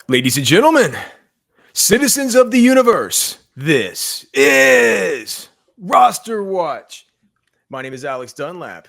Ladies and gentlemen, citizens of the universe, this is Roster Watch. My name is Alex Dunlap.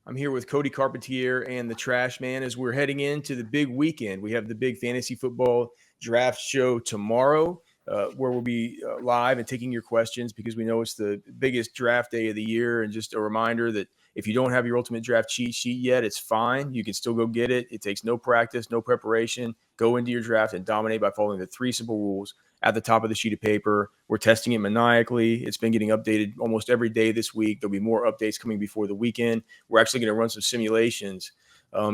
I'm here with Cody Carpentier and the Trash Man as we're heading into the big weekend. We have the big fantasy football draft show tomorrow, where we'll be live and taking your questions because we know it's the biggest draft day of the year. And just a reminder that if you don't have your ultimate draft cheat sheet yet, it's fine. You can still go get it. It takes no practice, no preparation. Go into your draft and dominate by following the 3 simple rules at the top of the sheet of paper. We're testing it maniacally. It's been getting updated almost every day this week. There'll be more updates coming before the weekend. We're actually going to run some simulations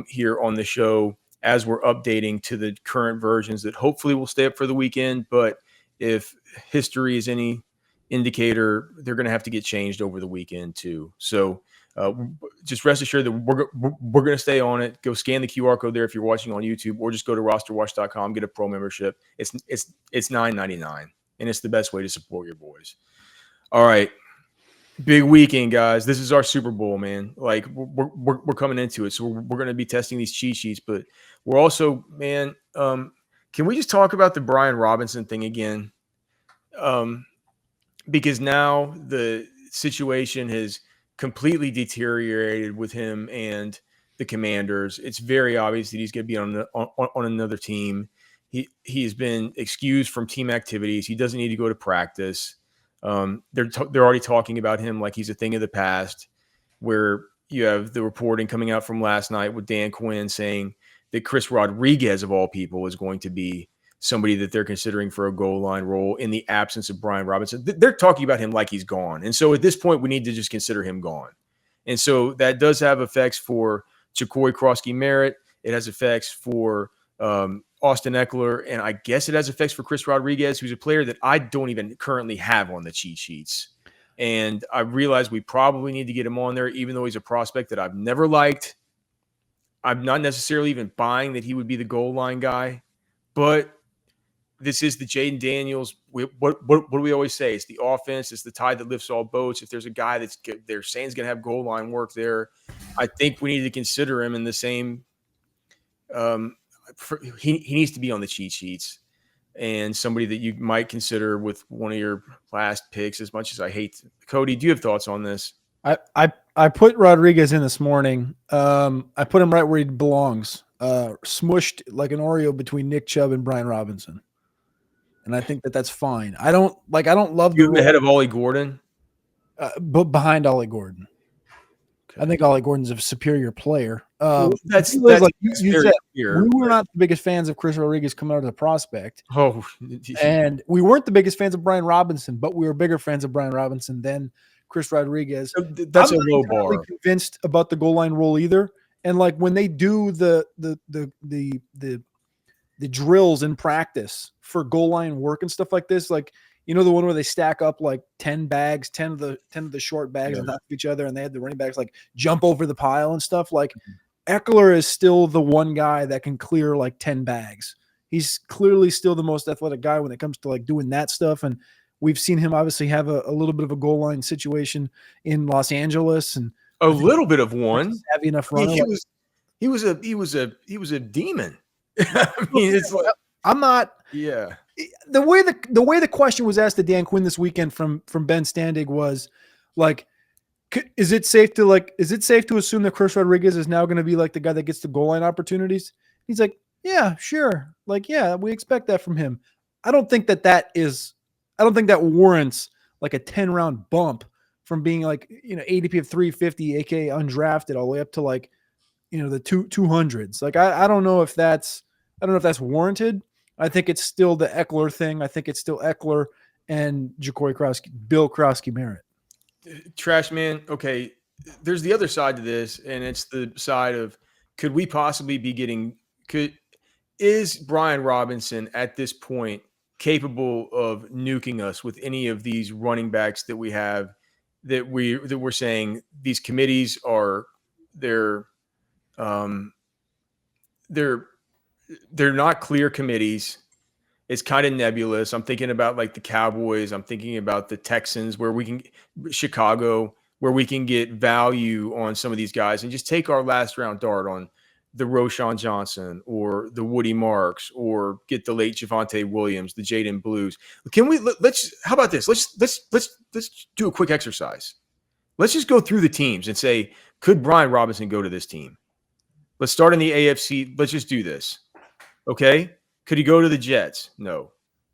here on the show as we're updating to the current versions that hopefully will stay up for the weekend. But if history is any indicator, they're going to have to get changed over the weekend too. So just rest assured that we're going to stay on it. Go scan the QR code there if you're watching on YouTube, or just go to RosterWatch.com, get a pro membership. It's $9.99, and it's the best way to support your boys. All right, big weekend, guys. This is our Super Bowl, man. Like we're coming into it, so we're going to be testing these cheat sheets, but we're also, man. Can we just talk about the Brian Robinson thing again? Because now the situation has completely deteriorated with him and the Commanders. It's very obvious that he's going to be on another team. He has been excused from team activities. He doesn't need to go to practice. They're already talking about him like he's a thing of the past, where you have the reporting coming out from last night with Dan Quinn saying that Chris Rodriguez, of all people, is going to be somebody that they're considering for a goal line role in the absence of Brian Robinson. They're talking about him like he's gone. And so at this point, we need to just consider him gone. And so that does have effects for Jacory Krosky-Merritt. It has effects for Austin Eckler. And I guess it has effects for Chris Rodriguez, who's a player that I don't even currently have on the cheat sheets. And I realize we probably need to get him on there, even though he's a prospect that I've never liked. I'm not necessarily even buying that he would be the goal line guy, but this is the Jaden Daniels. What do we always say? It's the offense. It's the tide that lifts all boats. If there's a guy that's they're saying is going to have goal line work there, I think we need to consider him in the same. He needs to be on the cheat sheets, and somebody that you might consider with one of your last picks. As much as I hate Cody, do you have thoughts on this? I put Rodriguez in this morning. I put him right where he belongs, smushed like an Oreo between Nick Chubb and Brian Robinson. And I think that that's fine. I don't love the head of Ollie Gordon, but behind Ollie Gordon. Okay. I think Ollie Gordon's a superior player. That's like you said. We were not the biggest fans of Chris Rodriguez coming out of the prospect. Oh, and we weren't the biggest fans of Brian Robinson, but we were bigger fans of Brian Robinson than Chris Rodriguez. That's a low bar. I'm not convinced about the goal line rule either. And like when they do the drills in practice for goal line work and stuff like this, like, you know, the one where they stack up like 10 bags, 10 of the short bags on top of each other, and they had the running backs like jump over the pile and stuff. Like Eckler is still the one guy that can clear like 10 bags. He's clearly still the most athletic guy when it comes to like doing that stuff. And we've seen him obviously have a little bit of a goal line situation in Los Angeles, and a little bit of one. Savvy enough runner. He was a demon. I mean, it's like, I'm not. Yeah. The way the question was asked to Dan Quinn this weekend from Ben Standig was like, is it safe to assume that Chris Rodriguez is now going to be like the guy that gets the goal line opportunities? He's like, yeah, sure. Like, yeah, we expect that from him. I don't think that warrants like a 10-round bump from being like, you know, ADP of 350, aka undrafted, all the way up to like, you know, the 200s. Like, I don't know if that's warranted. I think it's still the Eckler thing. I think it's still Eckler and Bill Krosky-Merritt. Trash man. Okay. There's the other side to this, and it's the side of, could we possibly be is Brian Robinson at this point capable of nuking us with any of these running backs that we have, that we're saying these committees are, they're not clear committees. It's kind of nebulous. I'm thinking about like the Cowboys. I'm thinking about the Texans, Chicago, where we can get value on some of these guys and just take our last round dart on the Roshan Johnson or the Woody Marks or get the late Javonte Williams, the Jaden Blues. Can we let's how about this? Let's do a quick exercise. Let's just go through the teams and say, could Brian Robinson go to this team? Let's start in the AFC. Let's just do this. Okay? Could he go to the Jets? No.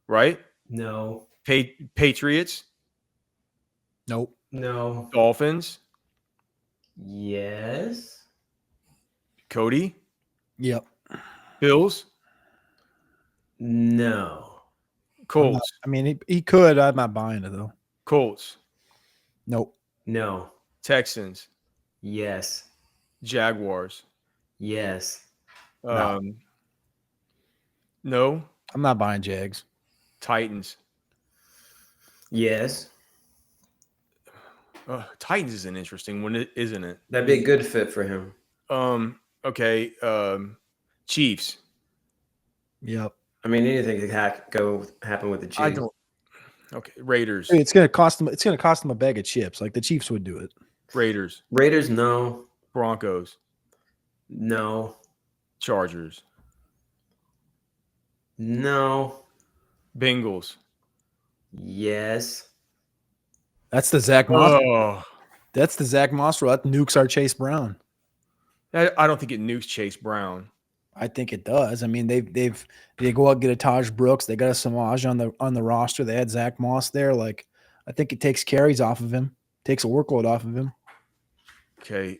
Right? No. Patriots? Nope. No. Dolphins? Yes. Cody? Yep. Bills? No. Colts? I mean, he could. I'm not buying it though. Colts? Nope. No. Texans? Yes. Jaguars? Yes. No. I'm not buying Jags. Titans? Yes. Titans is an interesting one, isn't it? That'd be a good fit for him. Okay. Chiefs? Yep. I mean, anything could happen with the Chiefs. I don't. Okay. Raiders? It's gonna cost them. It's gonna cost them a bag of chips. Like the Chiefs would do it. Raiders? Raiders, no. Broncos? No. Chargers? No. Bengals? Yes. That's the Zach Moss. Oh, That's the Zach Moss rule. That nukes our Chase Brown. I don't think it nukes Chase Brown. I think it does. I mean, they go out and get a Taj Brooks. They got a Samaj on the roster. They had Zach Moss there. Like, I think it takes carries off of him, takes a workload off of him. Okay.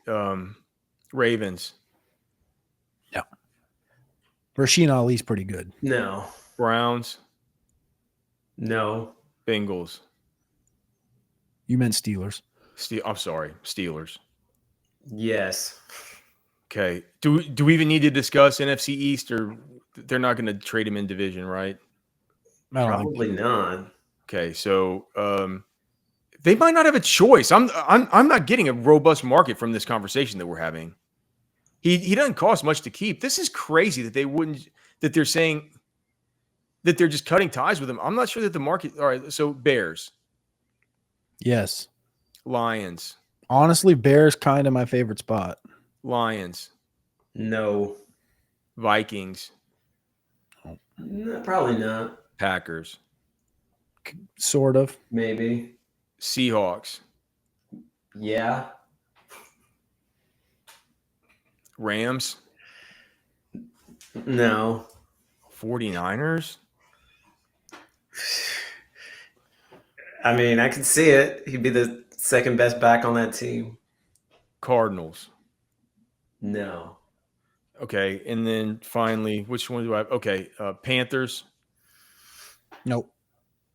Ravens? Yeah. Rasheen Ali's pretty good. No. Browns? No. Bengals? You meant Steelers. I'm sorry, Steelers. Yes. Okay. Do we even need to discuss NFC East, or they're not going to trade him in division, right? I don't think Probably not. Okay, so they might not have a choice. I'm not getting a robust market from this conversation that we're having. He doesn't cost much to keep. This is crazy that they're saying that they're just cutting ties with him. I'm not sure that the market. All right, so Bears, yes. Lions, Honestly, Bears kind of my favorite spot. Lions, No. Vikings, No, probably not. Packers, Sort of. Maybe. Seahawks, Yeah. Rams, No. 49ers. I mean, I can see it. He'd be the second best back on that team. Cardinals. No. Okay, and then finally, which one do I have? Okay, Panthers, Nope.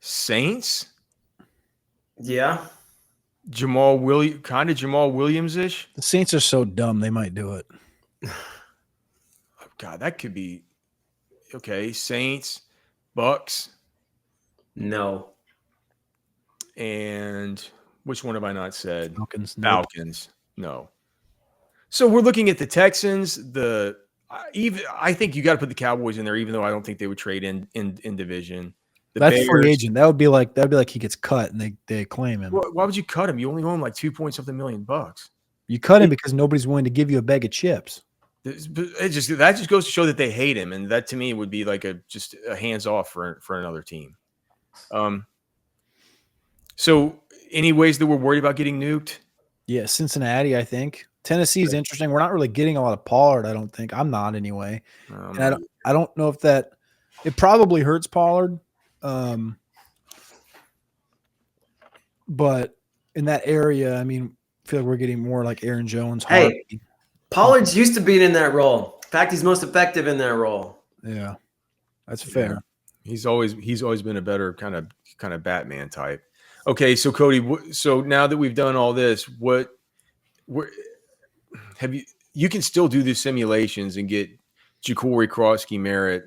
Saints, Yeah. Jamal Williams-ish. The Saints are so dumb they might do it. God, that could be okay. Saints, Bucks, No. and which one have I not said? Falcons. Nope. Falcons. No. So we're looking at the Texans. I think you got to put the Cowboys in there, even though I don't think they would trade in division. The That's Bears, free agent. That'd be like he gets cut and they claim him. Why would you cut him? You only owe him like $2 million bucks. You cut him because nobody's willing to give you a bag of chips. That just goes to show that they hate him, and that to me would be like just a hands off for another team. So any ways that we're worried about getting nuked? Yeah, Cincinnati, I think. Tennessee's interesting. We're not really getting a lot of Pollard, I don't think. I'm not anyway. And I don't know if that – it probably hurts Pollard. But in that area, I mean, I feel like we're getting more like Aaron Jones. Hey, Harvey. Pollard's used to being in that role. In fact, he's most effective in that role. Yeah, that's fair. He's always been a better kind of Batman type. Okay, so Cody, so now that we've done all this, you can still do the simulations and get Ja'Cory Krosky Merritt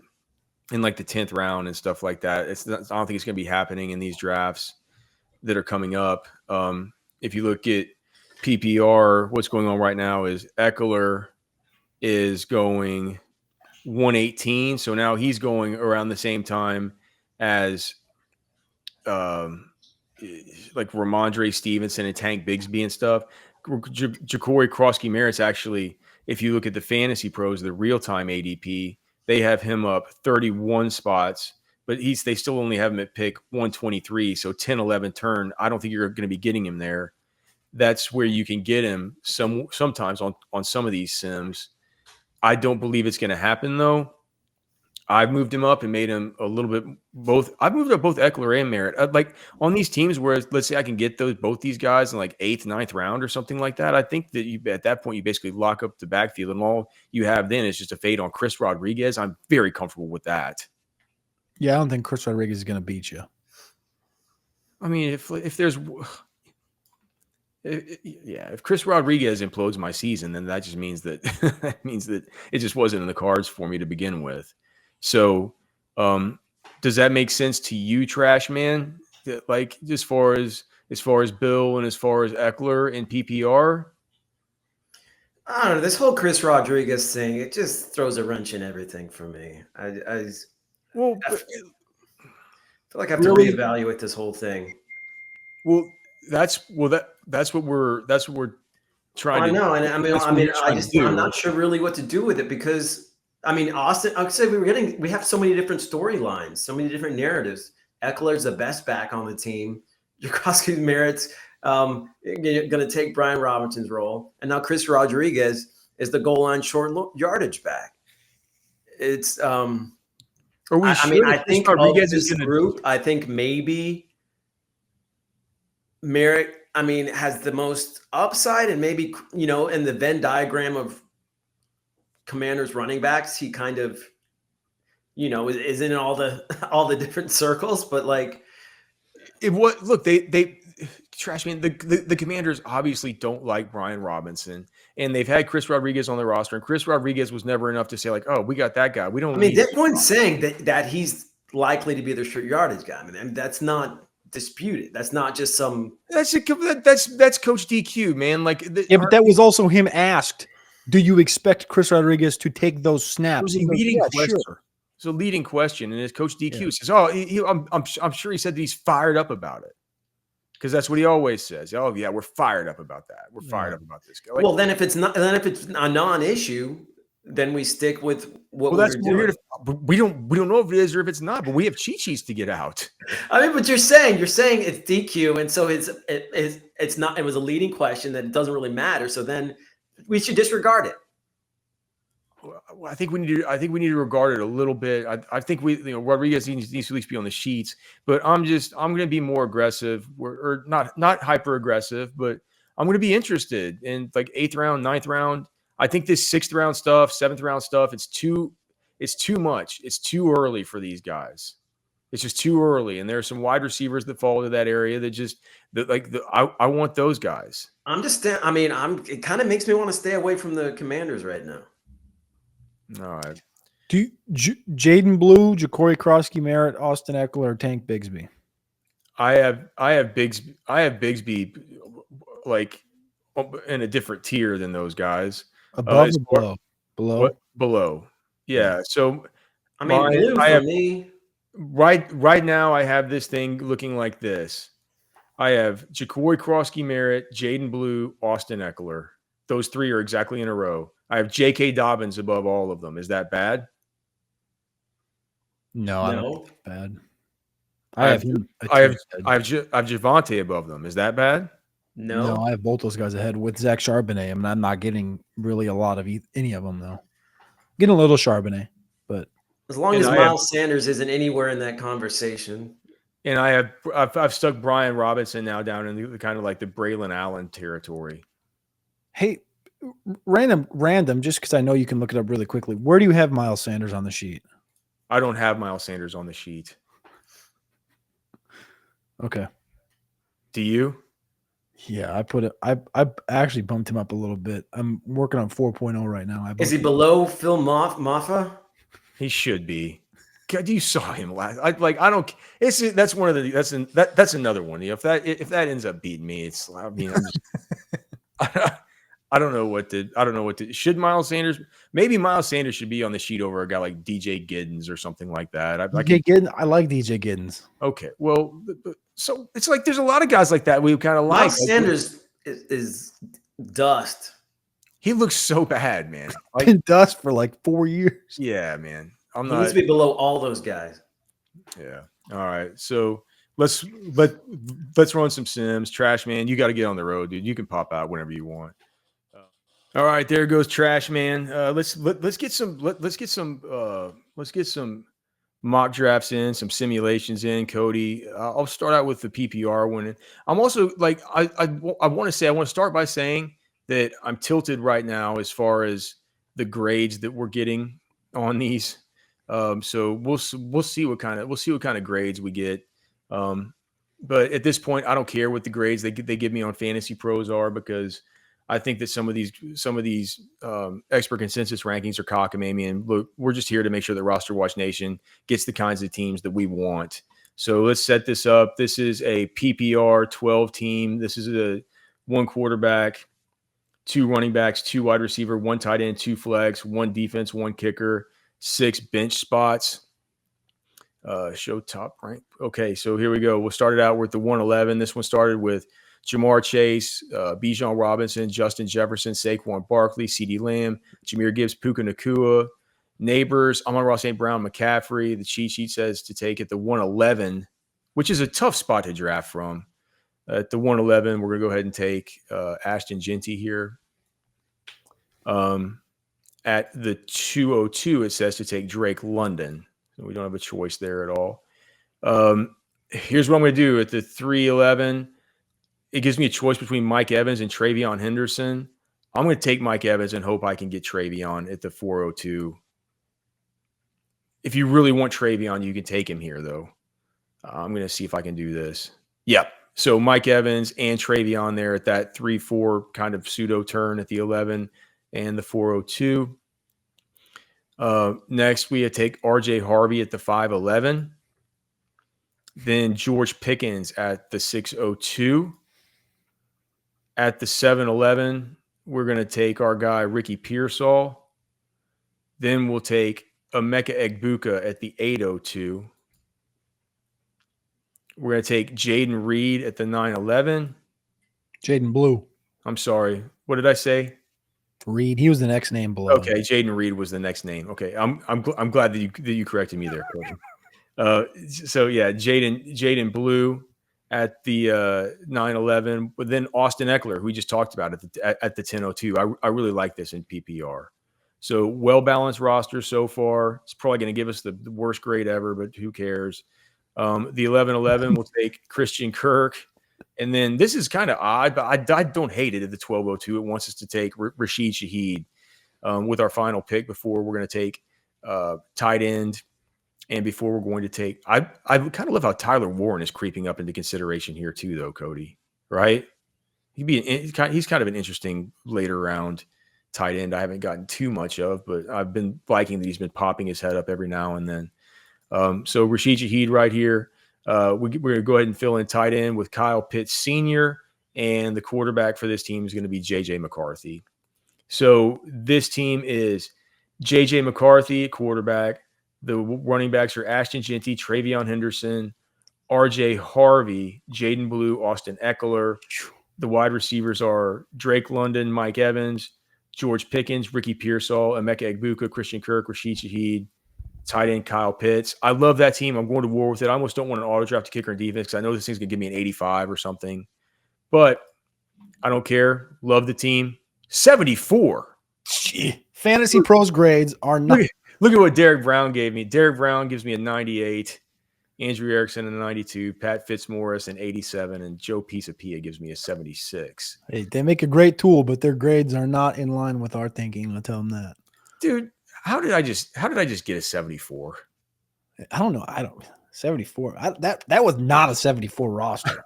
in like the 10th round and stuff like that. I don't think it's going to be happening in these drafts that are coming up. If you look at PPR, what's going on right now is Eckler is going 118. So now he's going around the same time as like Ramondre Stevenson and Tank Bigsby and stuff. Ja'Cory Krosky Merritt's actually if you look at the fantasy pros, the real-time ADP, they have him up 31 spots, but they still only have him at pick 123. So 10, 11 turn. I don't think you're going to be getting him there. That's where you can get him sometimes on some of these sims. I don't believe it's going to happen though. I've moved him up and made him a little bit both. I've moved up both Eckler and Merritt. Like on these teams where let's say I can get both these guys in like 8th, 9th round or something like that. I think that at that point you basically lock up the backfield and all you have then is just a fade on Chris Rodriguez. I'm very comfortable with that. Yeah, I don't think Chris Rodriguez is going to beat you. I mean, if there's if Chris Rodriguez implodes my season, then that just means that it just wasn't in the cards for me to begin with. So, does that make sense to you, Trash Man? Like as far as Bill and as far as Eckler and PPR? I don't know. This whole Chris Rodriguez thing, it just throws a wrench in everything for me. I feel like I have to reevaluate this whole thing. That's what we're trying to. I know, and I'm not sure really what to do with it because. I mean, Austin, I would say we have so many different storylines, so many different narratives. Eckler's the best back on the team. Jacoby Merritt's going to take Brian Robinson's role. And now Chris Rodriguez is the goal line short yardage back. It's I think Rodriguez is in the group. I think maybe Merritt, has the most upside and maybe, in the Venn diagram of Commanders running backs, he kind of, is in all the different circles, but like they Trash Man, the Commanders obviously don't like Brian Robinson, and they've had Chris Rodriguez on the roster, and Chris Rodriguez was never enough to say like, oh, we got that guy. We don't. That saying that he's likely to be the short yardage guy. I mean, that's not disputed. That's not just some. That's Coach DQ, man. Like, but that was also him asked. Do you expect Chris Rodriguez to take those snaps? It was a leading question. Sure. It's a leading question, and his Coach DQ says, "Oh, I'm sure he said that he's fired up about it, because that's what he always says. Oh, yeah, we're fired up about that. We're fired up about this guy." Like, well, then if it's a non-issue, then we stick with what we're doing. We don't know if it is or if it's not, but we have cheat sheets to get out. But you're saying it's DQ, and so it's not. It was a leading question that it doesn't really matter. So then. We should disregard it. Well, I think we need to regard it a little bit. I think Rodriguez needs to at least be on the sheets, but I'm going to be more aggressive or not hyper aggressive, but I'm going to be interested in like 8th round, 9th round. I think this 6th round stuff, 7th round stuff, it's too much. It's too early for these guys. It's just too early, and there are some wide receivers that fall into that area I want those guys. It kind of makes me want to stay away from the Commanders right now. All right. Do Jaden Blue, Ja'Cory Krosky, Merritt, Austin Eckler, or Tank Bigsby? I have Bigsby like in a different tier than those guys. Above or below? Below. Yeah. So Blue for me. Right now, I have this thing looking like this. I have Ja'Cory Krosky, Merritt, Jaden Blue, Austin Eckler. Those three are exactly in a row. I have J.K. Dobbins above all of them. Is that bad? No, I don't think it's bad. I have Javonte above them. Is that bad? No, I have both those guys ahead with Zach Charbonnet. I'm not getting really a lot of any of them though. Getting a little Charbonnet, but. As long as Miles Sanders isn't anywhere in that conversation. And I've stuck Brian Robinson now down in the kind of like the Braylon Allen territory. Hey, random, just because I know you can look it up really quickly. Where do you have Miles Sanders on the sheet? I don't have Miles Sanders on the sheet. Okay. Do you? Yeah, I put it. I actually bumped him up a little bit. I'm working on 4.0 right now. Is he below Phil Maffa? He should be. God, you saw him last. That's one of the. That's another one. If that ends up beating me, I don't know what to. Should Miles Sanders? Maybe Miles Sanders should be on the sheet over a guy like DJ Giddens or something like that. I like DJ Giddens. Okay, well, so it's like there's a lot of guys like that we kind of like. Miles Sanders is dust. He looks so bad, man. Like, Been dust for like 4 years. yeah, man. He needs to be below all those guys. Yeah. All right. So let's run some sims. Trash man, you got to get on the road, dude. You can pop out whenever you want. All right, there goes Trash man. Let's get some mock drafts in, some simulations in. Cody, I'll start out with the PPR one. I'm also like I want to start by saying that I'm tilted right now as far as the grades that we're getting on these. So we'll see what kind of grades we get. But at this point, I don't care what the grades they give me on Fantasy Pros are, because I think that some of these expert consensus rankings are cockamamie. And look, we're just here to make sure that Roster Watch Nation gets the kinds of teams that we want. So let's set this up. This is a PPR 12 team. This is a 1 quarterback, 2 running backs, 2 wide receiver, 1 tight end, 2 flex, 1 defense, 1 kicker, 6 bench spots. Show top rank. Okay, so here we go. We'll start it out with the 111. This one started with Jamar Chase, Bijan Robinson, Justin Jefferson, Saquon Barkley, CeeDee Lamb, Jahmyr Gibbs, Puka Nacua, Neighbors, Amon-Ra St. Brown, McCaffrey. The cheat sheet says to take at the 111, which is a tough spot to draft from. At the 111, we're going to go ahead and take Ashton Genty here. At the 202, it says to take Drake London. So we don't have a choice there at all. Here's what I'm going to do. At the 311, it gives me a choice between Mike Evans and Travion Henderson. I'm going to take Mike Evans and hope I can get Travion at the 402. If you really want Travion, you can take him here, though. I'm going to see if I can do this. Yep. So Mike Evans and Travion there at that 3-4 kind of pseudo turn at the 11 and the 402. Next, we take RJ Harvey at the 511. Then George Pickens at the 602. At the 711, we're going to take our guy Ricky Pearsall. Then we'll take Emeka Egbuka at the 802. We're going to take Jaden Reed at the 911. Jaden Blue. I'm sorry. What did I say? Reed. He was the next name below. Okay, Jaden Reed was the next name. Okay, I'm glad that you corrected me there, Coach. So yeah, Jaden Blue at the 911, but then Austin Eckler, who we just talked about at the 1002. I really like this in PPR. So well-balanced roster so far. It's probably going to give us the worst grade ever, but who cares? The 1111 will take Christian Kirk. And then this is kind of odd, but I don't hate it at the 1202. It wants us to take Rashid Shaheed with our final pick before we're going to take tight end. And before we're going to take, I kind of love how Tyler Warren is creeping up into consideration here too, though, Cody, right? He's kind of an interesting later round tight end. I haven't gotten too much of, but I've been liking that he's been popping his head up every now and then. So Rashid Shaheed right here. We're going to go ahead and fill in tight end with Kyle Pitts Sr., and the quarterback for this team is going to be J.J. McCarthy. So this team is J.J. McCarthy at quarterback. The running backs are Ashton Genty, Travion Henderson, R.J. Harvey, Jaden Blue, Austin Eckler. The wide receivers are Drake London, Mike Evans, George Pickens, Ricky Pearsall, Emeka Egbuka, Christian Kirk, Rashid Shaheed, tight end Kyle Pitts. I love that team. I'm going to war with it. I almost don't want an auto draft to kicker and defense because I know this thing's going to give me an 85 or something. But I don't care. Love the team. 74. Fantasy Pros grades are not. Look at what Derek Brown gave me. Derek Brown gives me a 98. Andrew Erickson a 92. Pat Fitzmaurice an 87. And Joe Pisapia gives me a 76. Hey, they make a great tool, but their grades are not in line with our thinking. I'll tell them that. Dude, how did I just get a 74? I don't know. 74. That was not a 74 roster.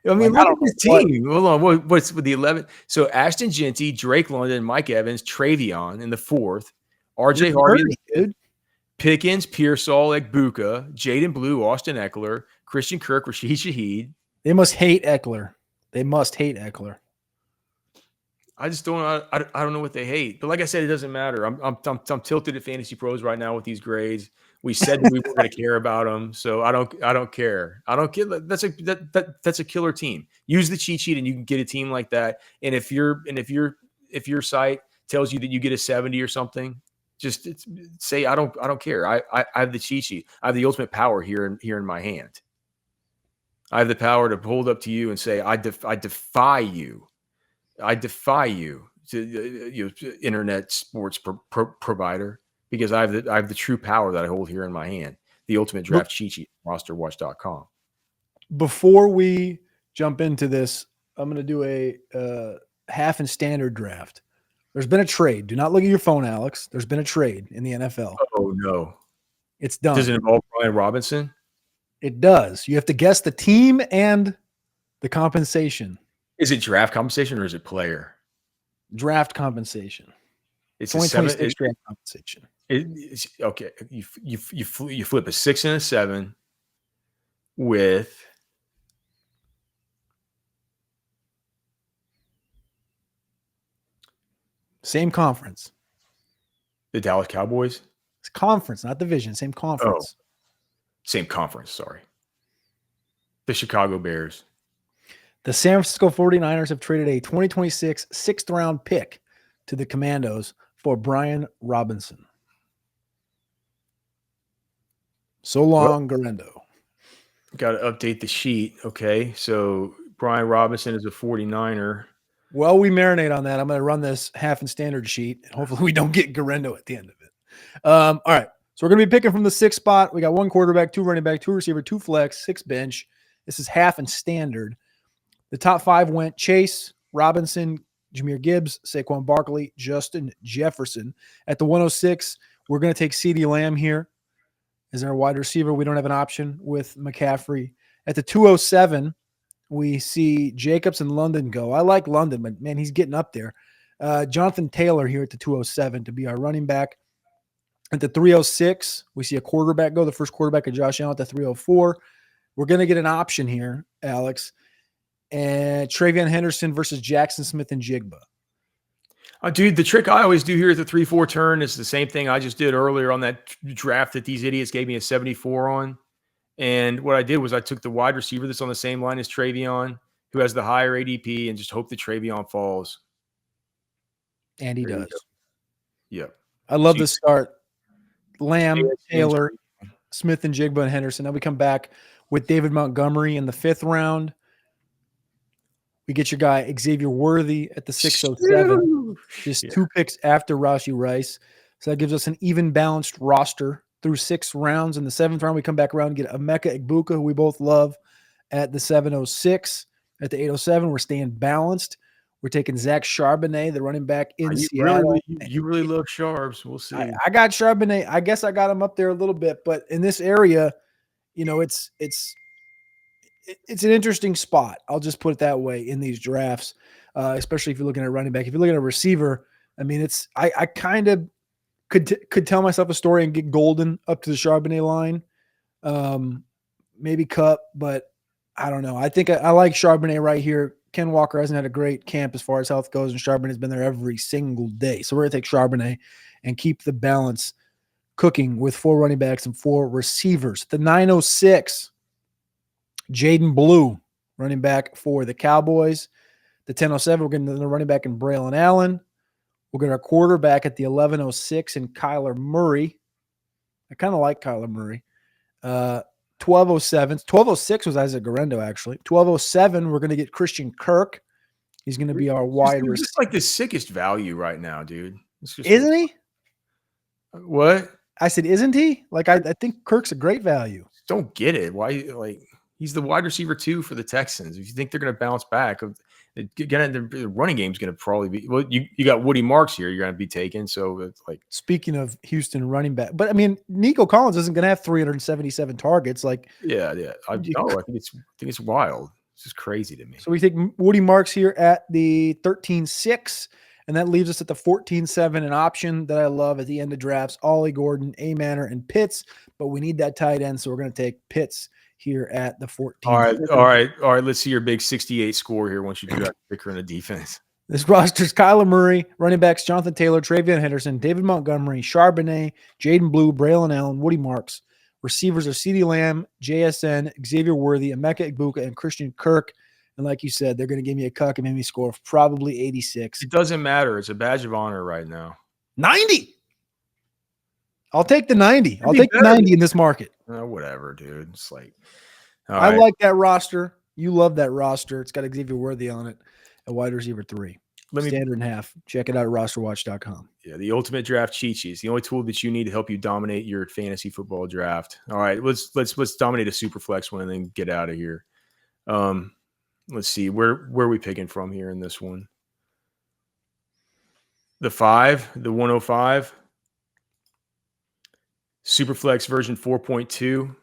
I mean, look at this team. Hold on. What's with the 11? So Ashton Genty, Drake London, Mike Evans, Travion in the 4th. RJ Harvey, dude. Pickens, Pearsall, Egbuka, Jaden Blue, Austin Eckler, Christian Kirk, Rashid Shaheed. They must hate Eckler. I just don't. I don't know what they hate. But like I said, it doesn't matter. I'm tilted at Fantasy Pros right now with these grades. We said that we weren't going to care about them, so I don't care. I don't care. That's a killer team. Use the cheat sheet, and you can get a team like that. And if your site tells you that you get a 70 or something, just say I don't care. I have the cheat sheet. I have the ultimate power here in my hand. I have the power to hold up to you and say I defy you. I defy you to internet sports provider, because I have the true power that I hold here in my hand. The ultimate draft cheat sheet, RosterWatch.com. Before we jump into this, I'm going to do a half and standard draft. There's been a trade. Do not look at your phone, Alex. There's been a trade in the NFL. Oh, no. It's done. Does it involve Brian Robinson? It does. You have to guess the team and the compensation. Is it draft compensation or is it player? Draft compensation. It's 2026 draft compensation. Okay. You flip a 6 and a 7 with same conference. the Dallas Cowboys. It's conference, not division. Same conference. Oh, same conference. Sorry. The Chicago Bears. The San Francisco 49ers have traded a 2026 6th-round pick to the Commandos for Brian Robinson. So long, Garendo. Got to update the sheet. Okay. So Brian Robinson is a 49er. Well, we marinate on that. I'm going to run this half and standard sheet, and hopefully we don't get Garendo at the end of it. All right. So we're going to be picking from the 6th spot. We got 1 quarterback, 2 running back, 2 receiver, 2 flex, 6 bench. This is half and standard. The top 5 went Chase, Robinson, Jahmyr Gibbs, Saquon Barkley, Justin Jefferson. At the 106, we're going to take CeeDee Lamb here as our wide receiver. We don't have an option with McCaffrey. At the 207, we see Jacobs and London go. I like London, but man, he's getting up there. Jonathan Taylor here at the 207 to be our running back. At the 306, we see a quarterback go, the first quarterback of Josh Allen at the 304. We're going to get an option here, Alex. And Travion Henderson versus Jackson Smith and Jigba. Dude, the trick I always do here at the 3-4 turn is the same thing I just did earlier on that draft that these idiots gave me a 74 on. And what I did was I took the wide receiver that's on the same line as Travion, who has the higher ADP, and just hope that Travion falls. And he does. Yep. I love the start. Lamb, Taylor, Smith and Jigba and Henderson. Now we come back with David Montgomery in the 5th round. We get your guy Xavier Worthy at the 607. Just 2 picks after Rashee Rice. So that gives us an even balanced roster through 6 rounds. In the 7th round, we come back around and get Emeka Egbuka, who we both love, at the 706. At the 807, we're staying balanced. We're taking Zach Charbonnet, the running back in Seattle. You really love Charbs. We'll see. I got Charbonnet. I guess I got him up there a little bit, but in this area, you know, it's an interesting spot. I'll just put it that way in these drafts, especially if you're looking at running back. If you're looking at a receiver, I mean, I kind of could tell myself a story and get Golden up to the Charbonnet line, maybe Cup, but I don't know. I think I like Charbonnet right here. Ken Walker hasn't had a great camp as far as health goes, and Charbonnet's been there every single day. So we're going to take Charbonnet and keep the balance cooking with 4 running backs and 4 receivers. The 906, Jaden Blue, running back for the Cowboys. The 1007, we're getting the running back in Braylon Allen. We'll get our quarterback at the 1106 in Kyler Murray. I kind of like Kyler Murray. 1207. 1206 was Isaac Garendo, actually. 1207, we're going to get Christian Kirk. He's going to be our wide receiver. It's like the sickest value right now, dude. Isn't he? What? I said, isn't he? Like, I think Kirk's a great value. Don't get it. Why? Like, he's the wide receiver 2 for the Texans. If you think they're going to bounce back, the running game's going to probably be. Well, you got Woody Marks here. You're going to be taken. So it's like, speaking of Houston running back, but I mean, Nico Collins isn't going to have 377 targets. Like, yeah. I think it's wild. It's just crazy to me. So we take Woody Marks here at the 13-6, and that leaves us at the 14-7, an option that I love at the end of drafts: Ollie Gordon, A Manor, and Pitts. But we need that tight end, so we're going to take Pitts here at the 14. All right. Let's see your big 68 score here once you do that picker in a defense. This roster's Kyler Murray, running backs Jonathan Taylor, Travion Henderson, David Montgomery, Charbonnet, Jaden Blue, Braylon Allen, Woody Marks. Receivers are CeeDee Lamb, JSN, Xavier Worthy, Emeka Egbuka, and Christian Kirk. And like you said, they're going to give me a cockamamie score of probably 86. It doesn't matter. It's a badge of honor right now. 90. I'll take the 90. I'll take the 90 in this market. Whatever, dude. It's like, I like that roster. You love that roster. It's got Xavier Worthy on it at wide receiver 3. Standard and half. Check it out at rosterwatch.com. Yeah, the ultimate draft cheat sheet. The only tool that you need to help you dominate your fantasy football draft. All right, let's dominate a SuperFlex one and then get out of here. Let's see where are we picking from here in this one. The 5, the 105. SuperFlex version 4.2.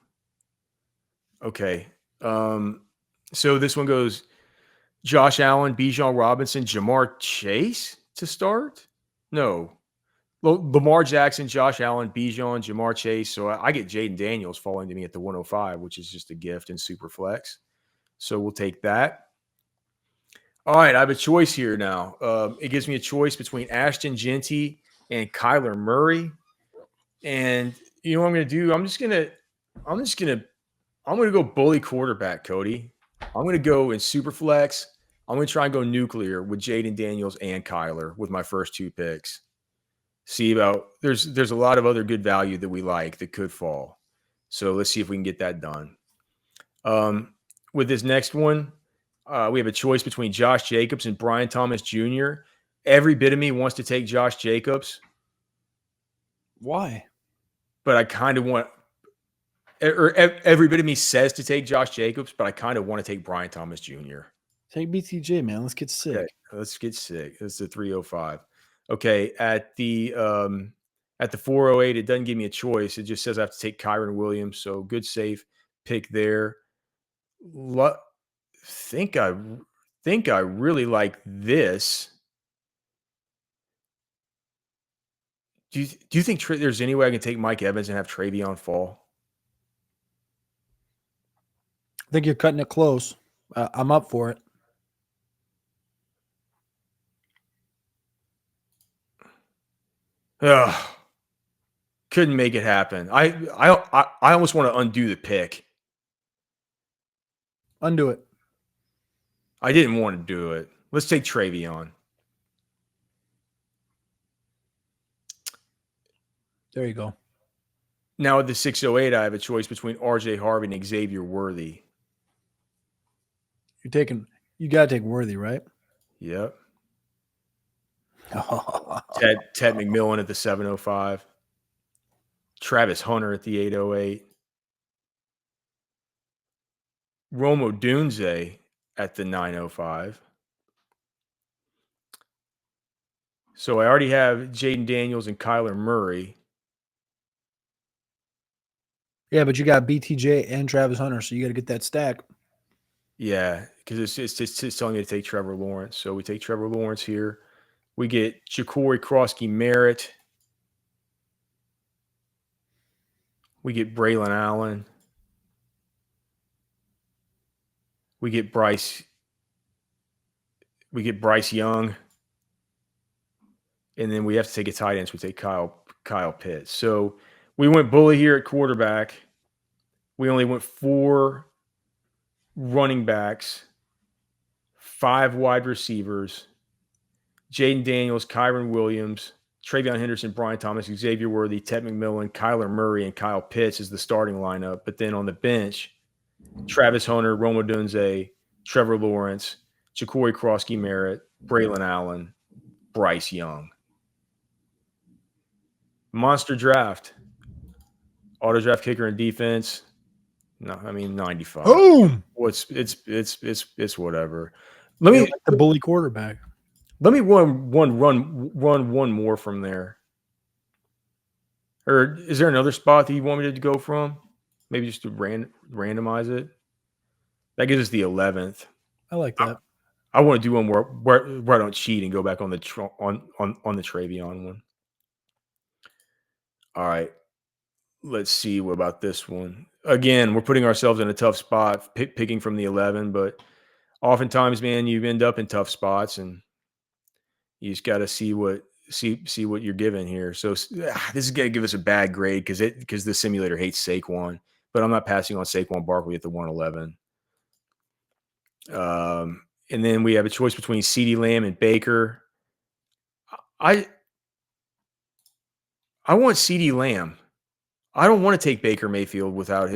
Okay. So this one goes Josh Allen, Bijan Robinson, Jamar Chase to start? No. Lamar Jackson, Josh Allen, Bijan, Jamar Chase. So I get Jaden Daniels falling to me at the 105, which is just a gift in SuperFlex. So we'll take that. All right, I have a choice here now. It gives me a choice between Ashton Genty and Kyler Murray. And you know what I'm going to do? I'm going to go bully quarterback, Cody. I'm going to go in SuperFlex. I'm going to try and go nuclear with Jaden Daniels and Kyler with my first 2 picks. See about there's a lot of other good value that we like that could fall. So let's see if we can get that done. With this next one, we have a choice between Josh Jacobs and Brian Thomas Jr. Every bit of me wants to take Josh Jacobs. Why? But I kind of want, or every bit of me says to take Josh Jacobs, but I kind of want to take Brian Thomas Jr. Take BTJ, man. Let's get sick. Okay, let's get sick. That's the 305. Okay, at the 408, it doesn't give me a choice. It just says I have to take Kyron Williams. So good safe pick there. Think I really like this. Do you think there's any way I can take Mike Evans and have Travion fall? I think you're cutting it close. I'm up for it. Ugh. Couldn't make it happen. I almost want to undo the pick. Undo it. I didn't want to do it. Let's take Travion. There you go. Now at the 608, I have a choice between RJ Harvey and Xavier Worthy. You got to take Worthy, right? Yep. Ted McMillan at the 705. Travis Hunter at the 808. Rome Odunze at the 905. So I already have Jaden Daniels and Kyler Murray. Yeah, but you got BTJ and Travis Hunter, so you got to get that stack. Yeah, because it's telling me to take Trevor Lawrence. So we take Trevor Lawrence here. We get Ja'Cory Krosky-Merritt. We get Braylon Allen. We get Bryce Young. And then we have to take a tight end. So we take Kyle Pitts. So we went bully here at quarterback. We only went 4 running backs, 5 wide receivers, Jaden Daniels, Kyron Williams, Travion Henderson, Brian Thomas, Xavier Worthy, Ted McMillan, Kyler Murray, and Kyle Pitts is the starting lineup. But then on the bench, Travis Hunter, Rome Odunze, Trevor Lawrence, Ja'Cory Krosky-Merritt, Braylon Allen, Bryce Young. Monster draft. Auto draft kicker and defense. No, I mean 95. Boom. It's whatever. Let me the bully quarterback. Let me run one more from there. Or is there another spot that you want me to go from? Maybe just to randomize it. That gives us the 11th. I like that. I want to do one where I don't cheat and go back on the Travion one. All right. Let's see what about this one. Again, we're putting ourselves in a tough spot picking from the 11, but oftentimes, man, you end up in tough spots and you just got to see what you're given here. So this is going to give us a bad grade because the simulator hates Saquon, but I'm not passing on Saquon Barkley at the 111. And then we have a choice between CeeDee Lamb and Baker. I want CeeDee Lamb. I don't want to take Baker Mayfield without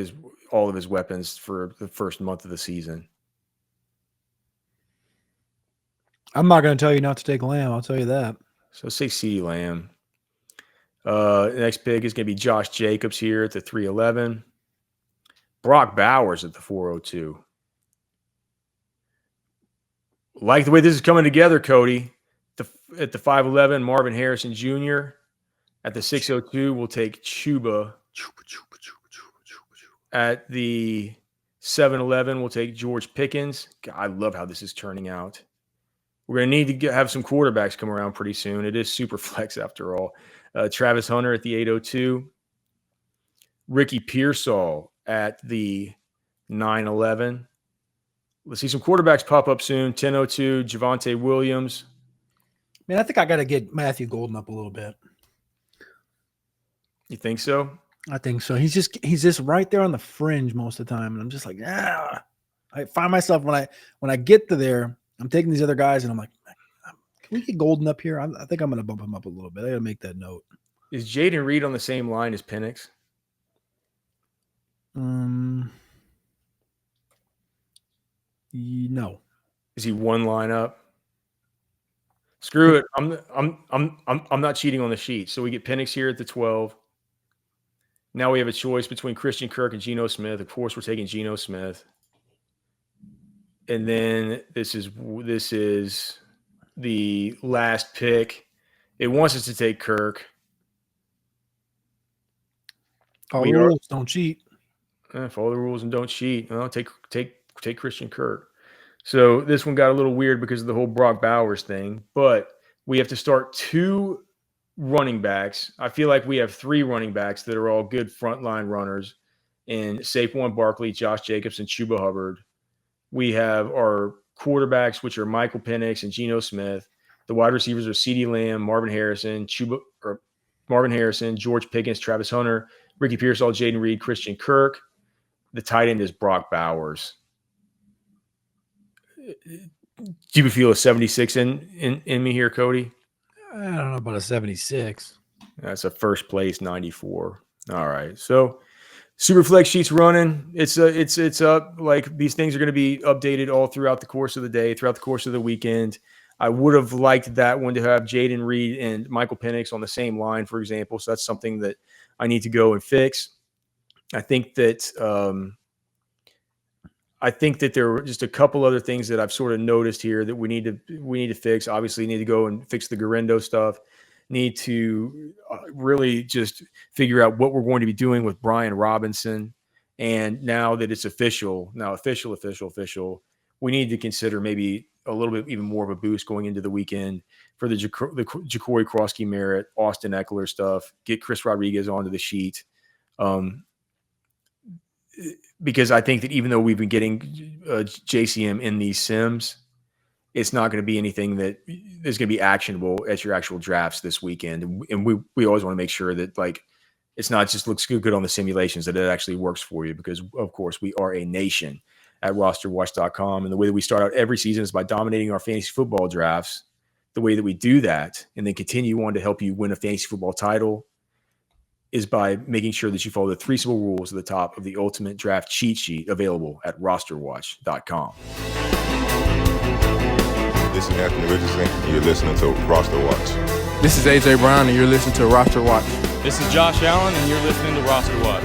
all of his weapons for the first month of the season. I'm not going to tell you not to take Lamb. I'll tell you that. So say CeeDee Lamb. The next pick is going to be Josh Jacobs here at the 311. Brock Bowers at the 402. Like the way this is coming together, Cody. At the 511, Marvin Harrison Jr. At the 602, we'll take Chuba. At the 711, we'll take George Pickens. God, I love how this is turning out. We're going to need to have some quarterbacks come around pretty soon. It is SuperFlex after all. Travis Hunter at the 802. Ricky Pearsall at the 911. Let's see some quarterbacks pop up soon. 1002, Javonte Williams. Man, I think I got to get Matthew Golden up a little bit. You think so? I think so. He's just right there on the fringe most of the time, and I'm just like, I find myself when I get to there, I'm taking these other guys, and I'm like, can we get Golden up here? I think I'm going to bump him up a little bit. I got to make that note. Is Jaden Reed on the same line as Penix? No. Is he one line up? Screw it. I'm not cheating on the sheet. So we get Penix here at the 12. Now we have a choice between Christian Kirk and Geno Smith. Of course, we're taking Geno Smith. And then this is the last pick. It wants us to take Kirk. Follow the rules, don't cheat. Follow the rules and don't cheat. Well, take Christian Kirk. So this one got a little weird because of the whole Brock Bowers thing. But we have to start 2 running backs. I feel like we have 3 running backs that are all good frontline runners in Saquon Barkley, Josh Jacobs, and Chuba Hubbard. We have our quarterbacks, which are Michael Penix and Geno Smith. The wide receivers are CeeDee Lamb, Marvin Harrison, George Pickens, Travis Hunter, Ricky Pearsall, Jaden Reed, Christian Kirk. The tight end is Brock Bowers. Do you feel a 76 in me here, Cody? I don't know about a 76. That's a first place 94. All right. So SuperFlex sheet's running. It's up. Like these things are going to be updated all throughout the course of the day, throughout the course of the weekend. I would have liked that one to have Jaden Reed and Michael Penix on the same line, for example. So that's something that I need to go and fix. I think that there were just a couple other things that I've sort of noticed here that we need to fix. Obviously, need to go and fix the Garendo stuff. Need to really just figure out what we're going to be doing with Brian Robinson. And now that it's official, we need to consider maybe a little bit even more of a boost going into the weekend for the Ja'Cory Krosky Merritt, Austin Eckler stuff. Get Chris Rodriguez onto the sheet. Because I think that even though we've been getting JCM in these sims, it's not going to be anything that is going to be actionable at your actual drafts this weekend. And we always want to make sure that like it's not just looks good on the simulations, that it actually works for you. Because of course we are a nation at RosterWatch.com, and the way that we start out every season is by dominating our fantasy football drafts. The way that we do that and then continue on to help you win a fantasy football title is by making sure that you follow the 3 simple rules at the top of the ultimate draft cheat sheet available at RosterWatch.com. This is Anthony Richardson, and you're listening to Roster Watch. This is AJ Brown, and you're listening to Roster Watch. This is Josh Allen, and you're listening to Roster Watch.